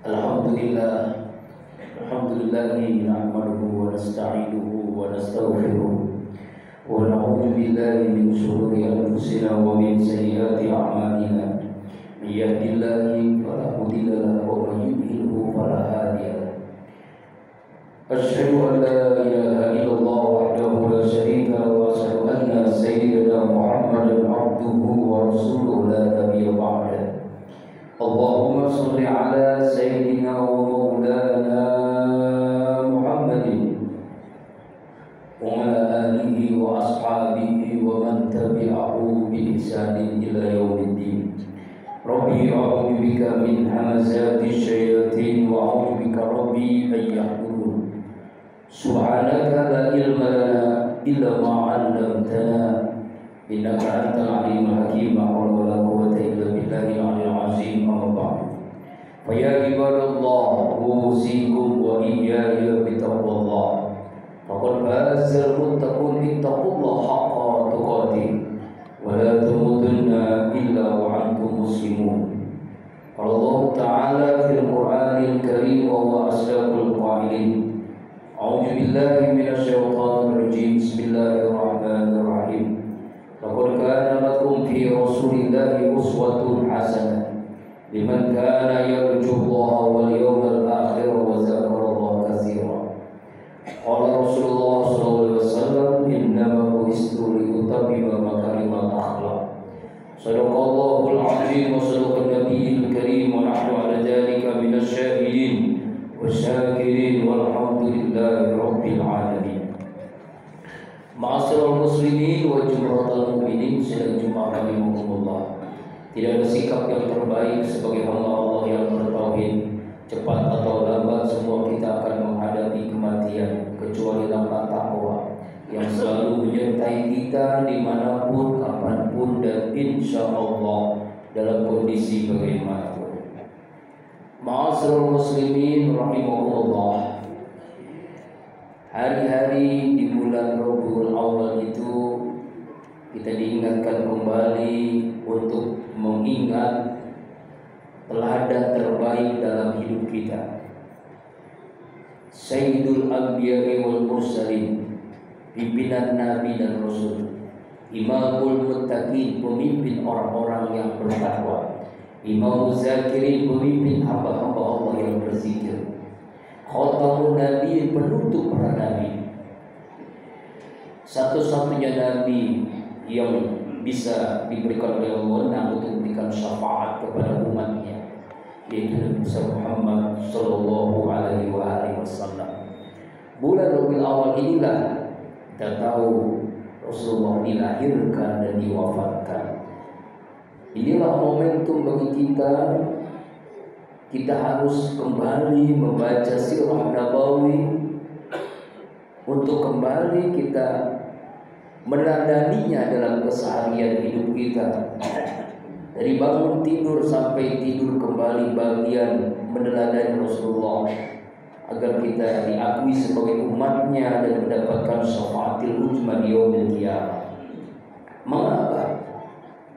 Alhamdulillah, alhamdulillahi nahmaduhu wa nasta'inuhu wa nastaghfiruh wa na'udzu billahi min shururi anfusina wa min sayyiati a'malina. May yahdihillahu fala mudilla lahu wa may yudlilhu fala hadiya lahu. Asyhadu an la ilaha illallah wahdahu la syarika lahu wa asyhadu anna sayyidina Muhammadan abduhu wa rasuluhu la nabiyya ba'dahu. Allahumma sholli ala sayyidina wa maulana Muhammadin wa ala alihi wa ashabihi wa man tabi'ahu bi ihsanin ila yaumiddin. Rabbi a'udzu bika min hamazati syayatin wa a'udzu bika rabbi an yahdurun. Subhanaka la ilma lana illa ma 'allamtana innaka antal alimul hakim. La quwwata illa billahil aliyyil azim. Amma ba'd. Fa ya ibadallah, usikum wa iyaya bitaqwallah. Faqad fazal muttaqun ittaqullaha haqqa tuqatih wa la tamutunna illa wa antum muslimun. Qala Allah Ta'ala fil Qur'anil Karim wa huwa asdaqul qa'ilin. A'udzu billahi minasy syaithanir rajim. Bismillahirrahmanirrahim. Laqad kana lakum fi Rasulillahi uswatun hasanah liman kana yarjullaha wal yawmal akhir wa dzakarallaha katsiran. Qala Rasulullah sallallahu alaihi wasallam, innama bu'istu liutammima makarimal akhlaq. Shadaqallahul azim wa sadaqan nabiyil karim wa nahnu ala dzalika minasy syahidin wasyakirin walhamdulillahi rabbil alamin. Ma'asyiral muslimin wa jumratal mu'minin, sidang Jumat rahimakumullah. Tidak ada sikap yang terbaik sebagai hamba Allah yang bertauhid. Cepat atau lambat semua kita akan menghadapi kematian, kecuali langkah takwa yang selalu menyertai kita dimanapun, kapanpun, dan insya Allah dalam kondisi bagaimanapun. Ma'asyiral muslimin rahimakumullah. Hari-hari di bulan Rabiul Awal itu kita diingatkan kembali untuk mengingat teladan terbaik dalam hidup kita. Sayyidul Anbiya'i wal Mursalin, pimpinan Nabi dan Rasul. Imamul Muttaqin, pemimpin orang-orang yang bertakwa. Imamul Zakirin, pemimpin hamba-hamba Allah yang berzikir. Khatamun Nabi, penutup para nabi. Satu-satunya nabi yang bisa diberikan oleh Allah untuk memberikan syafaat kepada umatnya, yaitu Nabi Muhammad sallallahu alaihi wasallam. Bulan Rabiul Awal inilah kita tahu Rasulullah dilahirkan dan diwafatkan. Inilah momentum bagi kita harus kembali membaca sirah Nabawi untuk kembali kita meneladaninya dalam keseharian hidup kita. Dari bangun tidur sampai tidur kembali, bagian meneladani Rasulullah agar kita diakui sebagai umatnya dan mendapatkan syafaatil uzma di yaumil qiyamah. Mengapa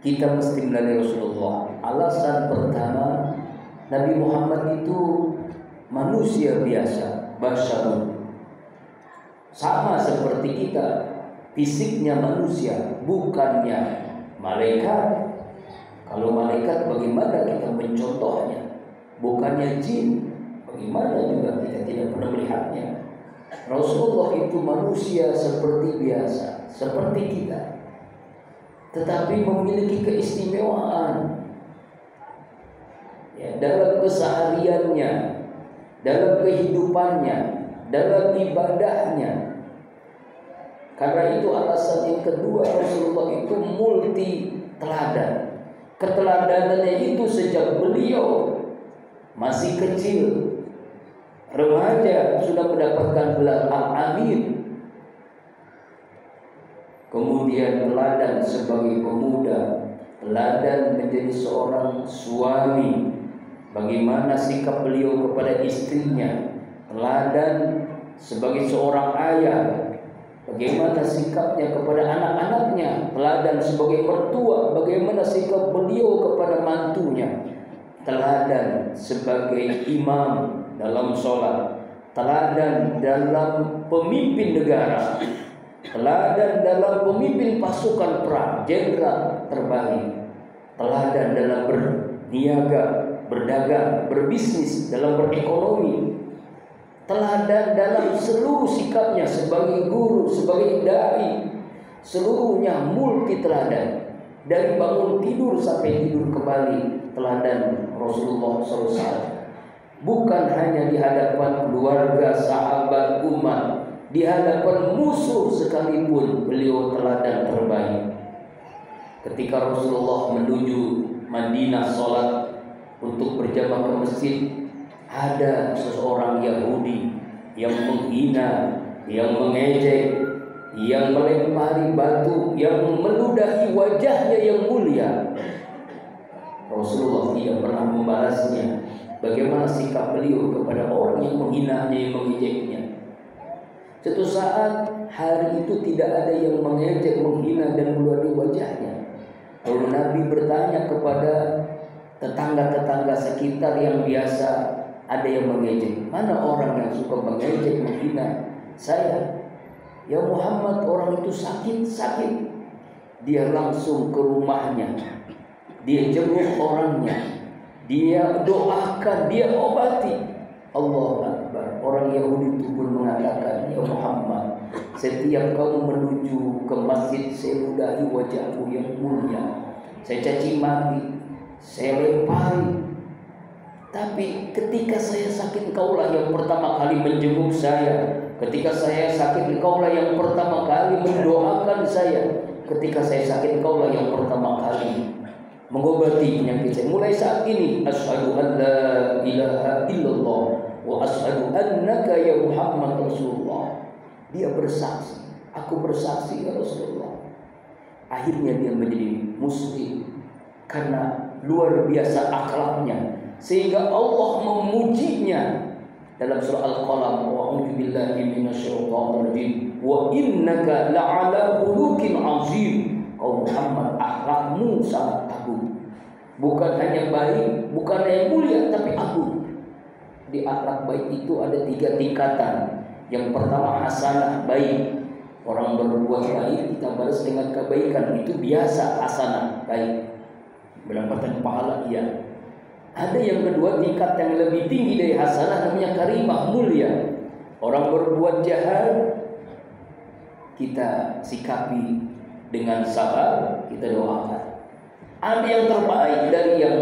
kita mesti meneladani Rasulullah? Alasan pertama, Nabi Muhammad itu manusia biasa, basyarun, sama seperti kita, fisiknya manusia, bukannya malaikat. Kalau malaikat bagaimana kita mencontohnya? Bukannya jin, bagaimana juga kita tidak pernah melihatnya. Rasulullah itu manusia seperti biasa, seperti kita, tetapi memiliki keistimewaan dalam kesehariannya, dalam kehidupannya, dalam ibadahnya. Karena itu alasan yang kedua, Rasulullah itu multi teladan. Keteladanannya itu sejak beliau masih kecil, remaja, sudah mendapatkan gelar Al-Amin. Kemudian teladan sebagai pemuda, teladan menjadi seorang suami, bagaimana sikap beliau kepada istrinya, teladan sebagai seorang ayah, bagaimana sikapnya kepada anak-anaknya, teladan sebagai mertua, bagaimana sikap beliau kepada mantunya. teladan sebagai imam dalam sholat, teladan dalam pemimpin negara, teladan dalam pemimpin pasukan perang, jenderal terbaik, teladan dalam berniaga, berdagang, berbisnis, dalam berekonomi, teladan dalam seluruh sikapnya sebagai guru, sebagai dai, seluruhnya multi teladan. Dari bangun tidur sampai tidur kembali, teladan Rasulullah SAW. Bukan hanya di hadapan keluarga, sahabat, umat, di hadapan musuh sekalipun beliau teladan terbaik. Ketika Rasulullah menuju Madinah sholat untuk berjamaah ke masjid, ada seseorang Yahudi yang menghina, yang mengejek, yang melempari batu, yang meludahi wajahnya yang mulia. Rasulullah tidak pernah membalasnya. Bagaimana sikap beliau kepada orang yang menghinanya, yang mengejeknya? Suatu saat hari itu tidak ada yang mengejek, menghina dan meludahi wajahnya. Lalu Nabi bertanya kepada tetangga-tetangga sekitar yang biasa ada yang mengejek, mana orang yang suka mengejek, menghina saya? Ya Muhammad, orang itu sakit. Dia langsung ke rumahnya, dia jenguk orangnya, dia doakan, dia obati. Allahu Akbar. Orang Yahudi itu pun mengatakan, ya Muhammad, setiap kamu menuju ke masjid, saya ludahi wajahmu yang mulia, saya caci maki, saya lempari. Tapi ketika saya sakit, engkaulah yang pertama kali menjenguk saya. Ketika saya sakit, engkaulah yang pertama kali mendoakan saya. Ketika saya sakit, engkaulah yang pertama kali mengobati penyakit saya. Mulai saat ini, asyhadu an la ilaha illallah wa asyhadu annaka ya Muhammad Rasulullah. Dia bersaksi, aku bersaksi ya Rasulullah. Akhirnya dia menjadi muslim karena luar biasa akhlaknya, sehingga Allah memujinya dalam surah Al-Qalam, wa a'udzu billahi minasyaitonir rajim, wa innaka la'ala khuluqin 'azim. Kau Muhammad, akhlakmu sangat agung. Bukan hanya baik, bukan hanya mulia, tapi agung. Di akhlak baik itu ada 3 tingkatan. Yang pertama hasanah, baik. Orang berbuat baik kita balas dengan kebaikan, itu biasa, hasanah, baik. Mendapatkan pahala, iya. Ada yang kedua, tingkat yang lebih tinggi dari hasanah, namanya karimah, mulia. Orang berbuat jahat kita sikapi dengan sabar, kita doakan. Ada yang terbaik dari yang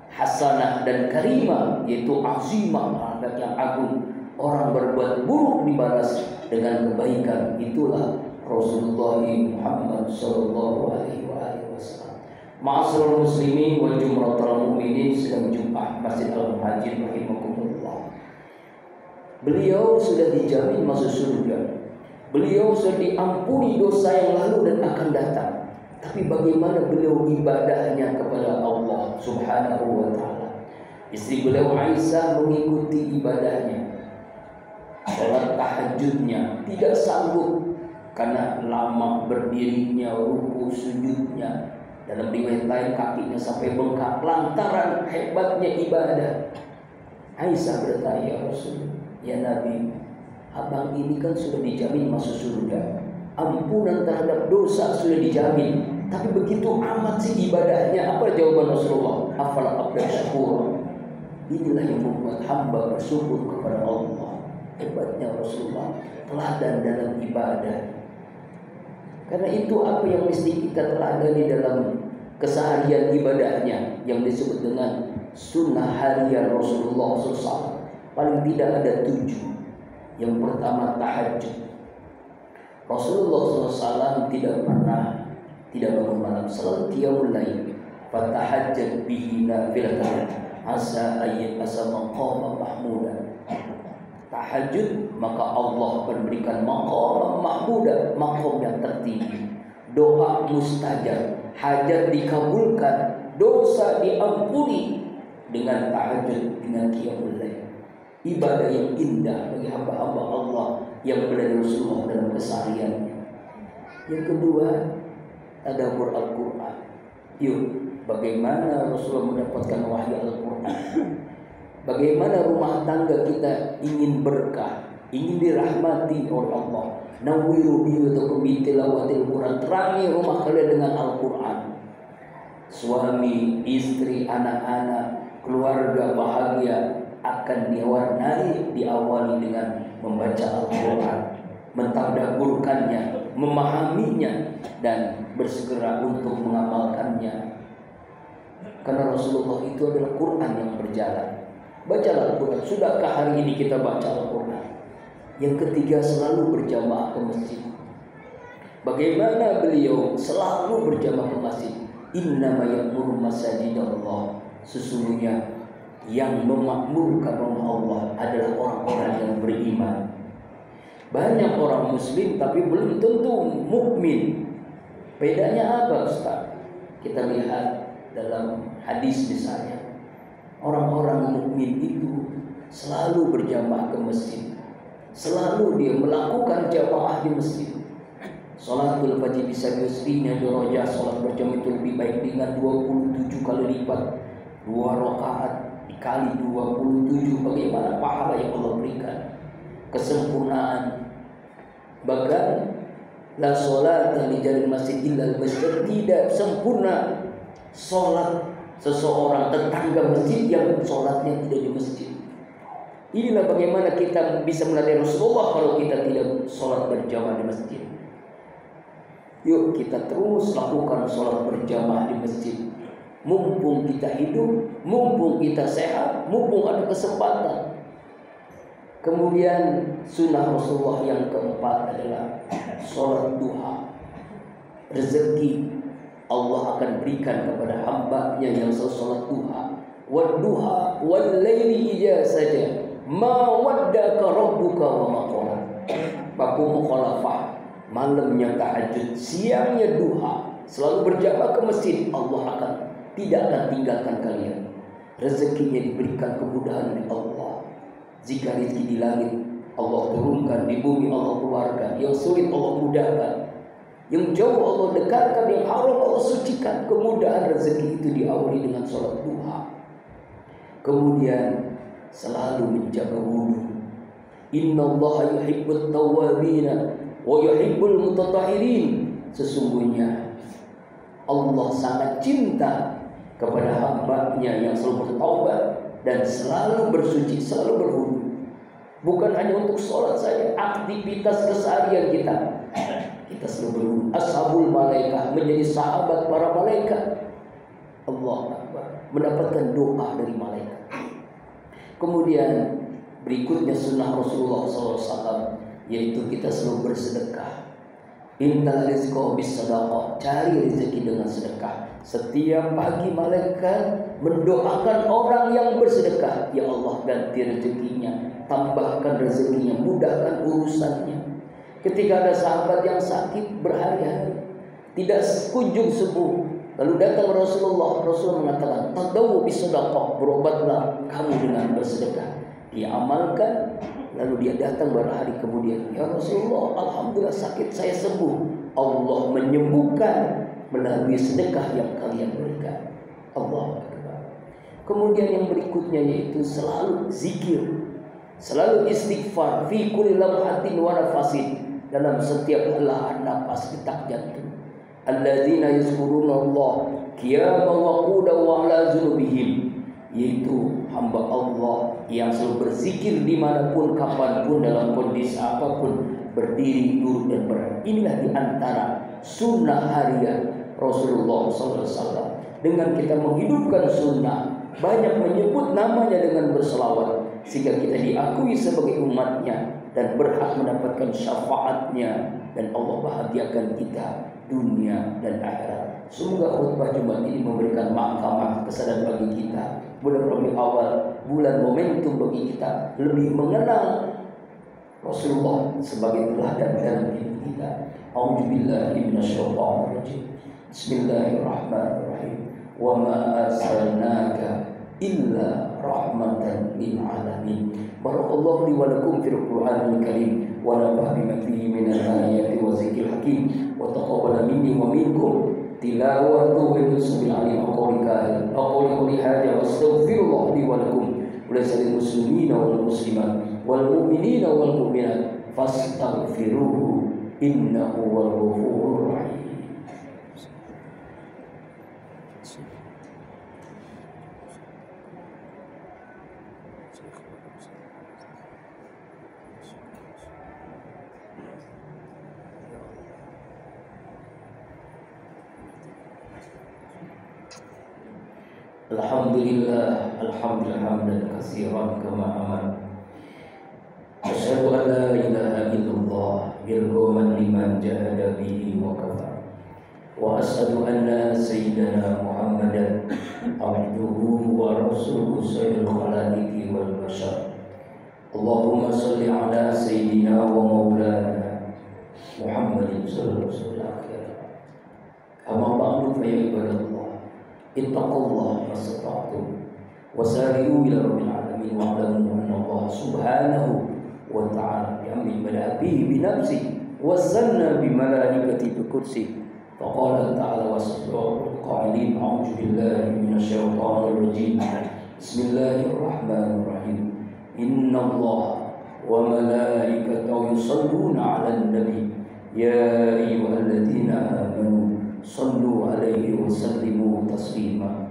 hasanah dan karimah, yaitu azimah, adat yang agung. Orang berbuat buruk dibalas dengan kebaikan. Itulah Rasulullah Muhammad sallallahu alaihi wasallam. Ma'asyiral muslimin wal jumratul mu'minin, sedang Jumat Masjid Al-Muhajir rahimakumullah. Beliau sudah dijamin masuk surga. Beliau sudah diampuni dosa yang lalu dan akan datang. Tapi bagaimana beliau ibadahnya kepada Allah Subhanahu wa taala? Istri beliau Aisyah mengikuti ibadahnya. Salat tahajudnya tidak sanggup karena lama berdirinya, ruku sujudnya. Dalam riwayat lain kakinya sampai bengkak lantaran hebatnya ibadah. Aisyah bertanya, ya Rasul, ya Nabi, abang ini kan sudah dijamin masuk surga, ampunan terhadap dosa sudah dijamin, tapi begitu amat sih ibadahnya. Apa jawaban Rasulullah? Afala abda syukur. Inilah yang membuat hamba bersyukur kepada Allah. Hebatnya Rasulullah, teladan dalam ibadah. Karena itu apa yang mesti kita teladani dalam keseharian ibadahnya, yang disebut dengan sunnah harian Rasulullah SAW. Paling tidak ada 7. Yang pertama tahajud. Rasulullah SAW tidak pernah tidak bangun malam, selalu qiyamul lail. Fatahajjat bihi nafilatan asa ayat asa maqama mahmuda. Tahajud, maka Allah akan berikan maqam mahmuda, maqam yang tertinggi. Doa mustajab, hajat dikabulkan, dosa diampuni dengan tahajud, dengan qiyamul lail. Ibadah yang indah bagi hamba-hamba Allah yang berada Rasulullah dalam kesehariannya. Yang kedua, tadabbur Al-Quran. Yuk, bagaimana Rasulullah mendapatkan wahyu Al-Quran. Bagaimana rumah tangga kita ingin berkah, ingin dirahmati oleh Allah. Nawwiru biyutakum bitilawatil Quran. Terangi rumah kalian dengan Al-Quran. Suami, istri, anak-anak, keluarga bahagia akan diawali dengan membaca Al-Quran, mentadabburkannya, memahaminya, dan bersegera untuk mengamalkannya. Karena Rasulullah itu adalah Quran yang berjalan. Bacalah Al-Quran. Sudahkah hari ini kita baca Al-Quran? Yang ketiga, selalu berjamaah ke masjid. Bagaimana beliau selalu berjamaah ke masjid? Innama ya'muru masajidallah. Sesungguhnya yang memakmurkan rumah Allah adalah orang-orang yang beriman. Banyak orang muslim tapi belum tentu mukmin. Bedanya apa, Ustaz? Kita lihat dalam hadis misalnya, orang-orang mukmin itu selalu berjamaah ke masjid. Selalu dia melakukan jamaah di masjid. Salatul fajr bisa yusrinya dirojah. Salat berjamaah itu lebih baik dengan 27 kali lipat. 2 rakaat dikali 27. Bagaimana pahala yang Allah berikan, kesempurnaan. Bahkan la sholata li jalil masjid illa al-masjid. Tidak sempurna sholat seseorang tetangga masjid yang sholatnya tidak di masjid. Inilah bagaimana kita bisa melatih Rasulullah kalau kita tidak sholat berjamaah di masjid. Yuk kita terus lakukan sholat berjamaah di masjid. Mumpung kita hidup, mumpung kita sehat, mumpung ada kesempatan. Kemudian sunnah Rasulullah yang keempat adalah sholat duha. Rezeki Allah akan berikan kepada hambanya yang sholat duha. Wadduha wal laili ija saja ma waddaka rabbuka wa ma qala. Babu mukhalafah, malamnya tahajud, siangnya duha, selalu berjamaah ke masjid. Allah tidak akan tinggalkan kalian. Rezekinya diberikan kemudahan oleh Allah. Jika rezeki di langit Allah turunkan, di bumi Allah keluarkan. Yang sulit Allah mudahkan, yang jauh Allah dekatkan, yang haram Allah sucikan. Kemudahan rezeki itu diawali dengan sholat duha. Kemudian selalu menjaga wudu. Innallaha yuhibbut tawwabina wa yuhibbul mutatahhirin. Sesungguhnya Allah sangat cinta kepada hamba-Nya yang selalu bertaubat dan selalu bersuci, selalu berwudu. Bukan hanya untuk sholat saja, aktivitas keseharian kita selalu berwudu. Ashabul malaikah, menjadi sahabat para malaikat. Allah Akbar, mendapatkan doa dari malaikat. Kemudian berikutnya sunnah Rasulullah SAW, yaitu kita selalu bersedekah. Intal rizqa bis sadaqah, cari rezeki dengan sedekah. Setiap pagi malaikat mendoakan orang yang bersedekah, ya Allah ganti rezekinya, tambahkan rezekinya, mudahkan urusannya. Ketika ada sahabat yang sakit berhari-hari tidak kunjung sembuh, lalu datang Rasulullah mengatakan, tadawu bis sadaqah, berobatlah kamu dengan bersedekah. Dia amalkan. Lalu dia datang beberapa hari kemudian, ya Rasulullah, alhamdulillah sakit saya sembuh. Allah menyembuhkan melalui sedekah yang kalian berikan. Allah Akbar. Kemudian yang berikutnya yaitu selalu zikir, selalu istighfar fi kulli lamhatin wa nafasin, dalam setiap helahan nafas, detak jantung. Alladzina yazkuruna Allah qiyaman wa qu'udan wa ala junubihim, yaitu hamba Allah yang selalu berzikir dimanapun, kapanpun, dalam kondisi apapun, berdiri, duduk, dan berada. Inilah diantara sunnah harian Rasulullah SAW. Dengan kita menghidupkan sunnah, banyak menyebut namanya dengan berselawat, sehingga kita diakui sebagai umatnya dan berhak mendapatkan syafaatnya, dan Allah bahagiakan kita dunia dan akhirat. Semoga khutbah Jumat ini memberikan mahkamah kesadaran bagi kita. Bulan awal, bulan momentum bagi kita lebih mengenal Rasulullah sebagai teladan dalam hidup kita. A'udzubillahi minasyaitonir rajim. Bismillahirrahmanirrahim. Wa ma arsalnaka illa rahmatan lil alamin. Barakallahu li wa lakum fil Qur'anil Karim wa nafa'ani bima fihi minal ayati wa zikril hakim wa taqabbal minni wa minkum tilawatu wa nusul alim aqolika aqoli hada wastaghfirullah li wa lakum wa lisal muslimina wal muslimat wal mu'minina wal mu'minat fastaghfiruhu innahu wal ghafurur rahim. Alhamdulillah, alhamdulillah katsiran kama amar. Asyhadu an la ilaha illallah irghaman liman jahada bihi wa kafar. Wa asyhadu anna sayyidana Muhammadan abduhu wa rasuluhu sayyidul khalaiqi wal bashar. Allahumma shalli ala sayyidina wa maulana Muhammadin sallallahu alaihi wasallam. Amma ba'du fa ya ibadallah, ittaqullah mastata'tum wasari'u ila rabbil alamin wa'lamu anna Allah subhanahu wa ta'ala ya'mil badabihi bi nafsi wasanna bi malaikati bi kursi faqala ta'ala wasallatu qa'ilin a'udzu billahi minasyaitonir rajim bismillahirrahmanirrahim inna Allah wa malaikatahu yusalluna 'alan nabi ya ayyuhalladzina amanu sallu alaihi wa sallimu taslima.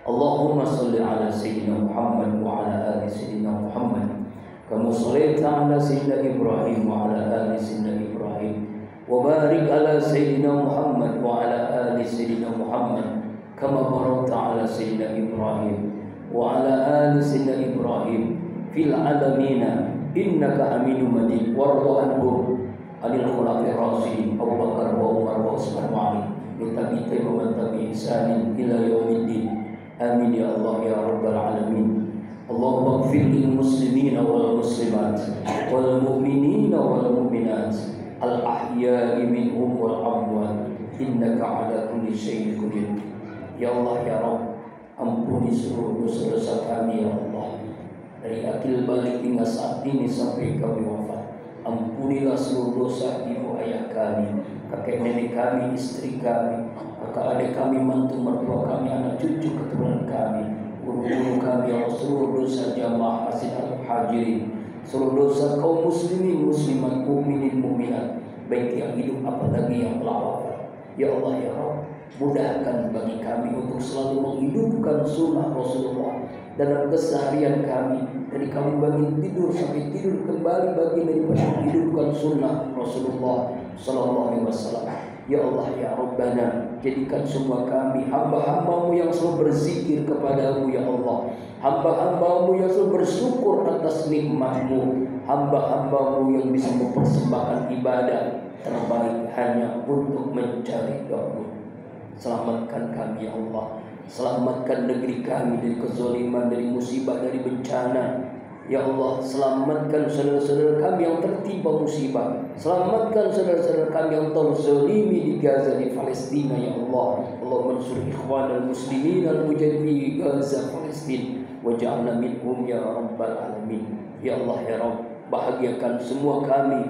Allahumma salli ala sayyidina Muhammad wa ala ali sayyidina Muhammad kama shallaita ala sayyidina Ibrahim wa ala ali sayyidina Ibrahim wa barik ala sayyidina Muhammad wa ala ali sayyidina Muhammad kama barakta ala sayyidina Ibrahim wa ala ali sayyidina Ibrahim fil alamin innaka Hamidum Majid warḍa anhum anil khulafa'ir rasyidin Abu Bakar wa Umar wa Utsman wa Ali bitabi'i wa man tabi'i ihsanin ila yaumiddin. Amin ya Allah ya rabbal alamin. Allahumma ighfir lil muslimina wal muslimat wal mu'minina wal mu'minat al ahya'i minhum wal amwat innaka ala kulli syai'in qadir. Ya Allah ya Rabb, ampuni seluruh dosa-dosa kami ya Allah, dari akil balik hingga saat ini sampai kami wafat. Ampunilah seluruh dosa ibu ayah kami, kakek nenek kami, istri kami, kakak adik kami, mantu mertua kami, anak cucu keturunan kami, guru-guru kami, ya Allah, seluruh dosa jamaah masjid al-hajirin, seluruh dosa kaum muslimin, muslimat, mukminin, mukminat, baik yang hidup apalagi yang telah wafat. Ya Allah ya Rabb, mudahkan bagi kami untuk selalu menghidupkan sunnah Rasulullah dalam keseharian kami, dari kami bangun tidur sampai tidur kembali, bagian daripada menghidupkan sunnah Rasulullah sallallahu alaihi wasallam. Ya Allah ya Rabbana, jadikan semua kami hamba-hambamu yang selalu berzikir kepadamu ya Allah, hamba-hambamu yang selalu bersyukur atas nikmat-Mu, hamba-hambamu yang bisa mempersembahkan ibadah terbaik hanya untuk mencari ridha-Mu. Selamatkan kami ya Allah, selamatkan negeri kami dari kezaliman, dari musibah, dari bencana. Ya Allah, selamatkan saudara-saudara kami yang tertimpa musibah, selamatkan saudara-saudara kami yang terzalimi di Gaza, di Palestina ya Allah. Allahumma ansur ikhwanal muslimin al-mujahidin fi Gaza Palestina waj'alna minhum ya rabbal alamin. Ya Allah ya Rabb, bahagiakan semua kami